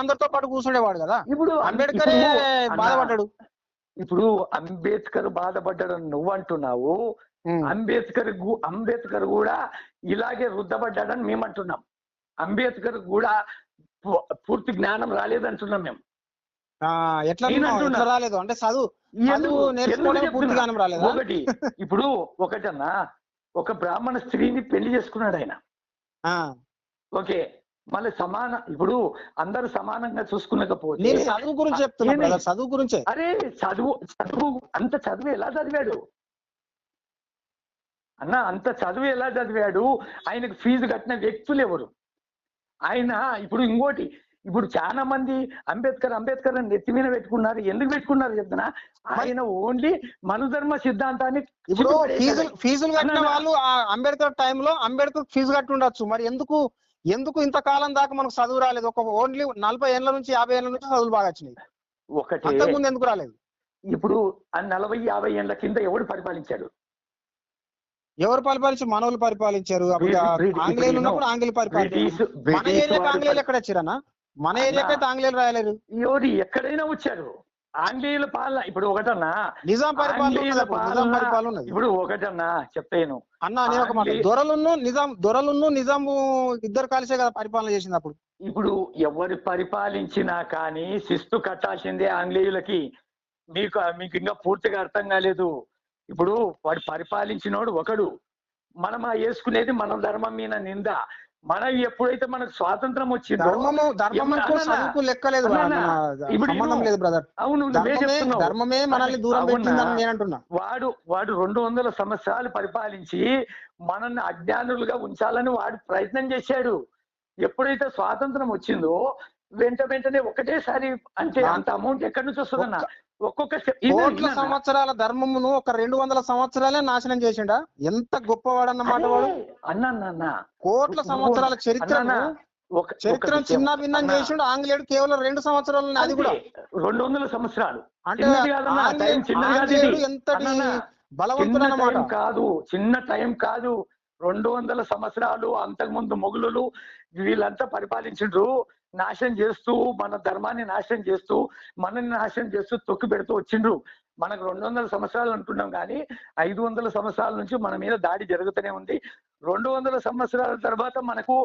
అందరితో పాటు కూర్చుండేవాడు కదా. ఇప్పుడు అంబేద్కరే బాధపడ్డాడు. ఇప్పుడు అంబేద్కర్ బాధపడ్డాడని నువ్వు అంటున్నావు. అంబేద్కర్ కూడా ఇలాగే రుద్దపడ్డాడని మేము అంటున్నాం. అంబేద్కర్ కూడా పూర్తి జ్ఞానం రాలేదంటున్నాం మేము. ఎట్లా రాలేదు అంటే చదువు పూర్తి జ్ఞానం రాలేదు. ఇప్పుడు ఒకటన్నా ఒక బ్రాహ్మణ స్త్రీని పెళ్లి చేసుకున్నాడు ఆయన. ఓకే, మళ్ళీ ఇప్పుడు అందరు సమానంగా చూసుకునకపోతే చదువు గురించి చెప్తున్నా. చదువు గురించే. అరే చదువు అంత చదువు ఎలా చదివాడు అన్న? అంత చదువు ఎలా చదివాడు? ఆయనకు ఫీజు కట్టిన వ్యక్తులు ఎవరు? ఆయన ఇప్పుడు ఇంకోటి, ఇప్పుడు చాలా మంది అంబేద్కర్ అని నెత్తి మీద పెట్టుకున్నారు. ఎందుకు పెట్టుకున్నారు చెప్తున్నా? ఆయన ఓన్లీ మనుధర్మ సిద్ధాంతాన్ని. ఇప్పుడు ఫీజులు కట్టిన వాళ్ళు అంబేద్కర్ టైంలో అంబేద్కర్ ఫీజు కట్టి ఉండొచ్చు. మరి ఎందుకు ఇంతకాలం దాకా మనకు చదువు రాలేదు? ఒక ఓన్లీ 40 ఏళ్ల నుంచి 50 ఏళ్ల నుంచి చదువులు బాగా వచ్చినాయి. అంతకుముందు ఎందుకు రాలేదు? ఇప్పుడు 40-50 ఏళ్ల కింద ఎవడు పరిపాలించాడు? ఎవరు పరిపాలించారు? మనోళ్ళు పరిపాలించారు. ఆంగ్లేయులు ఉన్నప్పుడు ఆంగ్లేయులు పరిపాలించారు. మన ఏరియాకి ఆంగ్లేయులు ఎక్కడ వచ్చారన్నా? మన ఏరియాకి అయితే ఆంగ్లేయులు రాయలేరు. ఎవరు ఎక్కడైనా వచ్చారు ఆంగ్లేయుల పాలన. ఇప్పుడు ఒకటన్నా నిజాం పరిపాలన. ఇప్పుడు ఒకటన్నా చెప్తాను అన్నా, నేను ఒక మాట, దొరలున్ను నిజాము ఇద్దరు కలిసే కదా పరిపాలన చేసింది అప్పుడు. ఇప్పుడు ఎవరు పరిపాలించినా కానీ శిస్తు కట్టాల్సిందే ఆంగ్లేయులకి. మీకు ఇంకా పూర్తిగా అర్థం కాలేదు. ఇప్పుడు వాడు పరిపాలించినోడు ఒకడు, మనం వేసుకునేది మన ధర్మం మీద నింద. మనం ఎప్పుడైతే మనకు స్వాతంత్రం వచ్చిందో లెక్కలేదు. అవును, ధర్మమే మనల్ని దూరం పెట్టిందని నేను అంటున్నా. వాడు 200 సంవత్సరాలు పరిపాలించి మనల్ని అజ్ఞానులుగా ఉంచాలని వాడు ప్రయత్నం చేశాడు. ఎప్పుడైతే స్వాతంత్రం వచ్చిందో వెంటనే ఒకటేసారి, అంటే అంత అమౌంట్ ఎక్కడి నుంచి వస్తుందన్న? ఒక్కొక్క కోట్ల సంవత్సరాల ధర్మమును ఒక 200 సంవత్సరాలే నాశనం చేసిండా? ఎంత గొప్పవాడన్నమాట వాడు. అన్న కోట్ల సంవత్సరాల చరిత్రను చిన్న భిన్నం చేసిండు. ఆంగ్లేయుడు కేవలం 2 సంవత్సరాలు, అది కూడా 200 సంవత్సరాలు. అంటే ఎంతటి బలవంతుడు అన్నమాట. కాదు, చిన్న టైం కాదు. 200 సంవత్సరాలు అంతకుముందు మొఘలులు వీళ్ళంతా పరిపాలించిండ్రు. నాశనం చేస్తూ, మన ధర్మాన్ని నాశనం చేస్తూ, మనల్ని నాశనం చేస్తూ తొక్కి పెడుతూ వచ్చిండ్రు. మనకు 200 సంవత్సరాలు అంటున్నాం కానీ 500 సంవత్సరాల నుంచి మన మీద దాడి జరుగుతూనే ఉంది. 200 సంవత్సరాల తర్వాత మనకు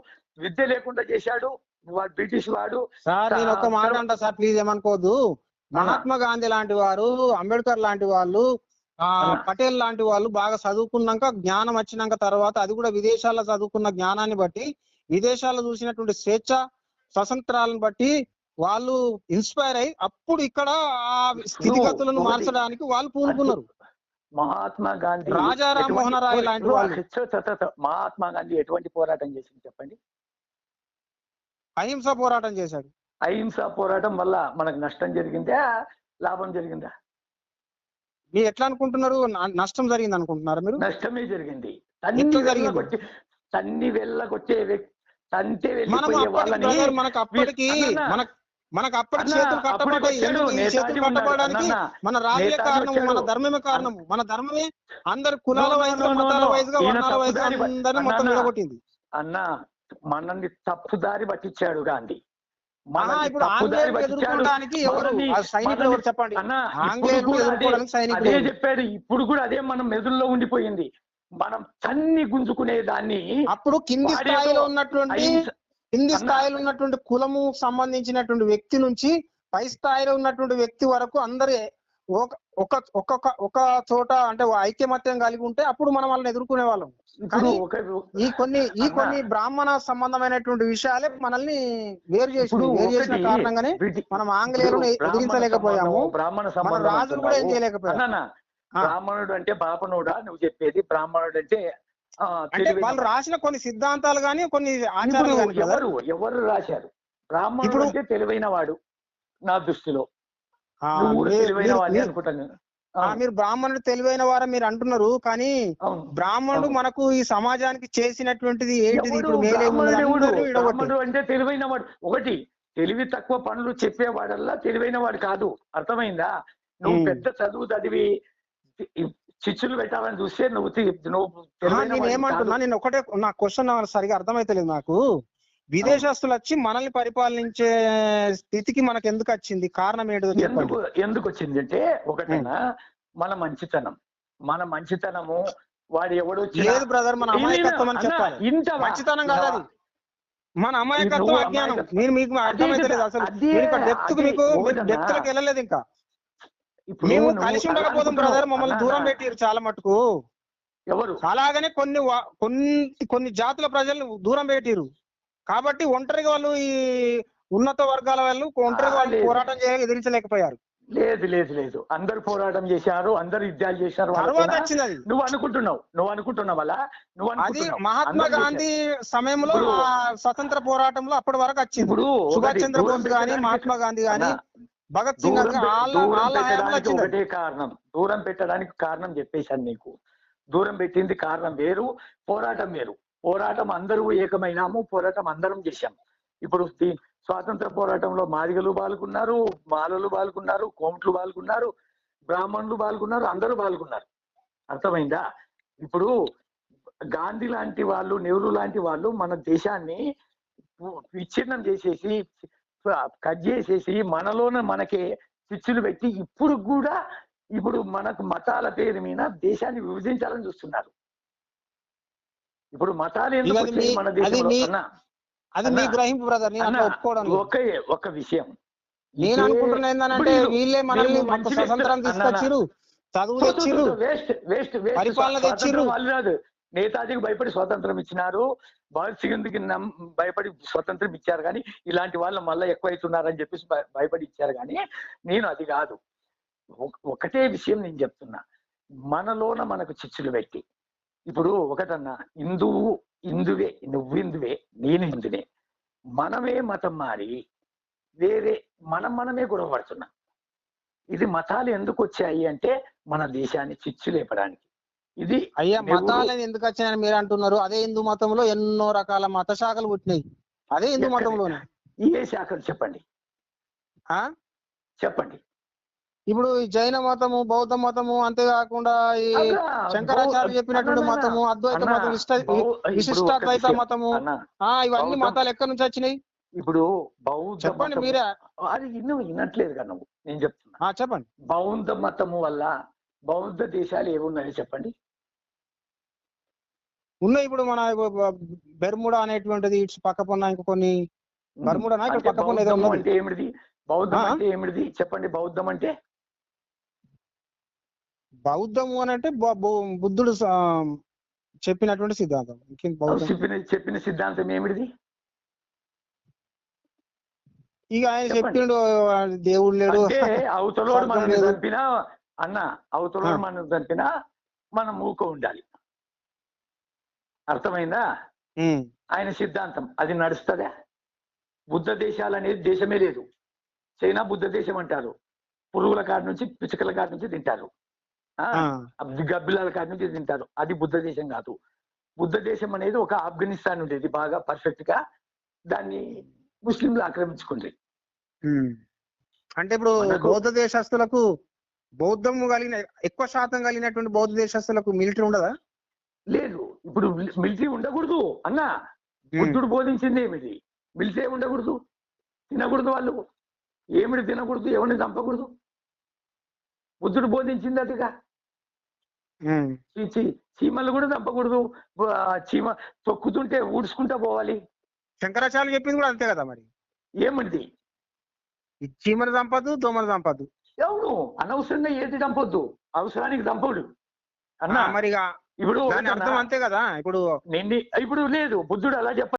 విద్య లేకుండా చేశాడు వాడు, బ్రిటిష్ వాడు. సార్ నేను ఒక మాట అంటా సార్, ప్లీజ్ ఏమనుకోవద్దు. మహాత్మా గాంధీ లాంటి వారు, అంబేద్కర్ లాంటి వాళ్ళు, పటేల్ లాంటి వాళ్ళు బాగా చదువుకున్నాక, జ్ఞానం వచ్చినాక తర్వాత, అది కూడా విదేశాల్లో చదువుకున్న జ్ఞానాన్ని బట్టి, విదేశాల్లో చూసినటువంటి స్వేచ్ఛ స్వతంత్రాలను బట్టి వాళ్ళు ఇన్స్పైర్ అయ్యి అప్పుడు ఇక్కడ ఆ స్థితిగతులను మార్చడానికి వాళ్ళు పూనుకున్నారు. మహాత్మా గాంధీ, రాజారాం మోహన్ రాయ్ లాంటి వాళ్ళు. మహాత్మా గాంధీ ఎటువంటి పోరాటం చేసింది చెప్పండి? అహింస పోరాటం చేశాడు. అహింస పోరాటం వల్ల మనకు నష్టం జరిగిందా, లాభం జరిగిందా? మీరు ఎట్లా అనుకుంటున్నారు? నష్టం జరిగింది అనుకుంటున్నారా మీరు? నష్టమే జరిగింది. తన్ని వెళ్ళగొచ్చే వ్యక్తి మనకు అప్పటికి చేతులు కట్టబడ్డాయి. చేతులు కట్టబడడానికి మన రాజే కారణము, మన ధర్మమే కారణము. మన ధర్మమే అందరు కులాల వైజ్గా, మతాల వైజ్గా, వర్ణాల వైజ్గా అందరినీ మొత్తం విడగొట్టింది. అన్న మనల్ని తప్పుదారి పట్టించాడు గాంధీ. ఇప్పుడు ఆంగ్లేయులు ఎదుర్కోవడానికి సైనికులు ఎవరు చెప్పండి? ఆంగ్లేయులు ఎదుర్కోవడానికి సైనికులు అదే చెప్పాడు. ఇప్పుడు కూడా అదే మనం మెదుల్లో ఉండిపోయింది. మనం తన్ని గుంజుకునే దాన్ని. అప్పుడు కింది స్థాయిలో ఉన్నటువంటి కులము సంబంధించినటువంటి వ్యక్తి నుంచి పై స్థాయిలో ఉన్నటువంటి వ్యక్తి వరకు అందరు ఒక చోట అంటే ఐక్యమత్యం కలిగి ఉంటే అప్పుడు మనం వాళ్ళని ఎదుర్కొనే వాళ్ళం. కానీ ఈ కొన్ని బ్రాహ్మణ సంబంధమైనటువంటి విషయాలే మనల్ని వేరు చేసిన కారణంగానే మనం ఆంగ్లేయులను ఎదిరించలేకపోయాము. మన రాజులు కూడా ఏం చేయలేకపోయాము. బ్రాహ్మణుడు అంటే బాపనుడా నువ్వు చెప్పేది? బ్రాహ్మణుడు అంటే వాళ్ళు రాసిన కొన్ని సిద్ధాంతాలు గానీ, కొన్ని ఆచారాలు ఎవరు రాశారు? బ్రాహ్మణుడు అంటే తెలివైన వాడు నా దృష్టిలో. మీరు బ్రాహ్మణుడు తెలివైన వారు మీరు అంటున్నారు, కానీ బ్రాహ్మణుడు మనకు ఈ సమాజానికి చేసినటువంటిది ఏంటిది? ఇప్పుడు బ్రాహ్మణుడు అంటే తెలివైన వాడు. ఒకటి, తెలివి తక్కువ పనులు చెప్పేవాడల్లా తెలివైన వాడు కాదు. అర్థమైందా? నువ్వు పెద్ద చదువు చదివి చిచ్చులు పెట్టాలని చూస్తే నువ్వు నేను ఏమంటున్నా, నేను ఒకటే, నా క్వశ్చన్ సరిగా అర్థమైతలేదు నాకు. విదేశస్తులు వచ్చి మనల్ని పరిపాలించే స్థితికి మనకు ఎందుకు వచ్చింది? కారణం ఏంటో చెప్పండి. ఎందుకు వచ్చింది అంటే ఒకటేనా, మన మంచితనము వాడు ఎవడు లేదు బ్రదర్, మన అమాయకత్వం అని చెప్పాలి. మంచితనం కాదు అది, మన అమాయకత్వం, అజ్ఞానం. మీకు అర్థమైతలేదు అసలు. డెప్త్ లకు వెళ్ళలేదు ఇంకా. మేము కలిసి ఉండకపోతాం బ్రదర్, మమ్మల్ని దూరం పెట్టారు చాలా మటుకు. ఎవరు? అలాగనే కొన్ని జాతుల ప్రజలను దూరం పెట్టారు. కాబట్టి ఒంటరిగా వాళ్ళు, ఈ ఉన్నత వర్గాల వాళ్ళు ఒంటరిగా వాళ్ళు పోరాటం ఎదిరించలేకపోయారు. లేదు అందరు పోరాటం చేశారు, అందరు యుద్ధాలు చేశారు. తర్వాత వచ్చింది అది. నువ్వు అనుకుంటున్నావు అలా. అది మహాత్మా గాంధీ సమయంలో స్వతంత్ర పోరాటంలో అప్పటి వరకు వచ్చింది. ఇప్పుడు సుభాష్ చంద్రబోస్ గాని, మహాత్మా గాంధీ గాని, భగత్ సింగ్ ఒకటే కారణం, దూరం పెట్టడానికి కారణం చెప్పేశాను నీకు. దూరం పెట్టింది కారణం వేరు, పోరాటం వేరు. పోరాటం అందరూ ఏకమైనాము, పోరాటం అందరం చేశాం. ఇప్పుడు స్వాతంత్ర పోరాటంలో మాదిగలు పాల్గొన్నారు, మాలలు పాల్గొన్నారు, కోమట్లు పాల్గొన్నారు, బ్రాహ్మణులు పాల్గొన్నారు, అందరూ పాల్గొన్నారు. అర్థమైందా? ఇప్పుడు గాంధీ లాంటి వాళ్ళు, నెహ్రూ లాంటి వాళ్ళు మన దేశాన్ని విచ్ఛిన్నం చేసేసి, కట్ చేసేసి, మనలోనే మనకే చిచ్చులు పెట్టి ఇప్పుడు మనకు మతాల పేరు మీద దేశాన్ని విభజించాలని చూస్తున్నారు. ఇప్పుడు మతాలు ఎందుకు వచ్చాయి మన దేశంలో? అది మీ గ్రహింపు బ్రదర్, నేను ఒప్పుకోవడం. ఒక విషయం నేను అనుకుంటున్నా ఏంటంటే, వీళ్ళే మనల్ని స్వతంత్రం తీసుకొచ్చిరు, చదువు తెచ్చిరు, పరిపాలన తెచ్చిరు. వాళ్ళు కాదు, నేతాజీకి భయపడి స్వాతంత్రం ఇచ్చినారు, భగత్ సింగ్కి భయపడి స్వతంత్రం ఇచ్చారు. కానీ ఇలాంటి వాళ్ళు మళ్ళీ ఎక్కువ అవుతున్నారని చెప్పేసి భయపడి ఇచ్చారు. కానీ నేను అది కాదు. ఒకటే విషయం నేను చెప్తున్నా, మనలోన మనకు చిచ్చులు పెట్టి, ఇప్పుడు ఒకటన్నా, హిందువే, నువ్వు హిందువే, నేను హిందునే, మనమే మతం మారి వేరే మనమే గొడవ పడుతున్నాం. ఇది మతాలు ఎందుకు వచ్చాయి అంటే మన దేశాన్ని చిచ్చు లేపడానికి. ఇది అయ్యా, మతాలని ఎందుకు వచ్చాయని మీరు అంటున్నారు. అదే హిందూ మతంలో ఎన్నో రకాల మత శాఖలు పుట్టినాయి. అదే హిందూ మతంలోనే. ఏ శాఖలు చెప్పండి? చెప్పండి. ఇప్పుడు ఈ జైన మతము, బౌద్ధ మతము, అంతేకాకుండా ఈ శంకరాచార్య చెప్పినటువంటి మతము, అద్వైత మతం, విశిష్టాద్వైత మతము, ఇవన్నీ మతాలు ఎక్కడి నుంచి వచ్చినాయి? ఇప్పుడు బౌద్ధ, చెప్పండి మీరే. అది వినట్లేదు కదా నువ్వు, నేను చెప్తున్నా. చెప్పండి. బౌద్ధ మతము వల్ల బౌద్ధ దేశాలు ఏమున్నాయో చెప్పండి. ఉన్నాయి. ఇప్పుడు మన బెర్ముడా అనేటువంటిది పక్కపొన్న, ఇంకా కొన్ని బెర్ముడా పక్కపొన్న ఏదో ఉన్నది. అంటే ఏమిటిది? బౌద్ధం అంటే ఏమిటిది చెప్పండి. బౌద్ధం అంటే, బౌద్ధము అని అంటే బుద్ధుడు చెప్పినటువంటి సిద్ధాంతం. చెప్పిన సిద్ధాంతం ఏమిటిది? ఇక ఆయన చెప్పిండు, దేవుడు లేడు, అవతలోడు మనం చంపినా అన్న, అవతలోడు మనం చంపినా మనం మూక ఉండాలి. అర్థమైందా? ఆయన సిద్ధాంతం అది నడుస్తుందా? బుద్ధ దేశాలు అనేది దేశమే లేదు. చైనా బుద్ధ దేశం అంటారు. పురుగుల కాడి నుంచి, పిచ్చుకల కాడి నుంచి తింటారు, గబ్బిలాల కాడి నుంచి తింటారు. అది బుద్ధ దేశం కాదు. బుద్ధ దేశం అనేది ఒక ఆఫ్ఘనిస్తాన్ ఉండేది, బాగా పర్ఫెక్ట్ గా. దాన్ని ముస్లింలు ఆక్రమించుకుంది. అంటే ఇప్పుడు బౌద్ధ దేశస్తులకు, బౌద్ధము కలిగిన ఎక్కువ శాతం కలిగినటువంటి బౌద్ధ దేశస్తులకు మిలిటరీ ఉండదా? లేదు. ఇప్పుడు మిలిటరీ ఉండకూడదు అన్న. బుద్ధుడు బోధించింది ఏమిటి? మిలిటరీ ఉండకూడదు, తినకూడదు, వాళ్ళు ఏమిటి తినకూడదు, ఎవరిని చంపకూడదు. బుద్ధుడు బోధించింది అదిగా. చీమలు కూడా చంపకూడదు, చీమ తొక్కుతుంటే ఊడ్చుకుంటా పోవాలి. శంకరాచార్య చెప్పింది కూడా అంతే కదా. మరి ఏమిటి? చీమను చంపద్దు, దోమను చంపద్దు. ఎవడు అనవసరంగా ఏది చంపొద్దు, అవసరానికి చంపడు అన్న. మరి ఇప్పుడు అర్థం అంతే కదా. ఇప్పుడు లేదు, బుద్ధుడు అలా చెప్ప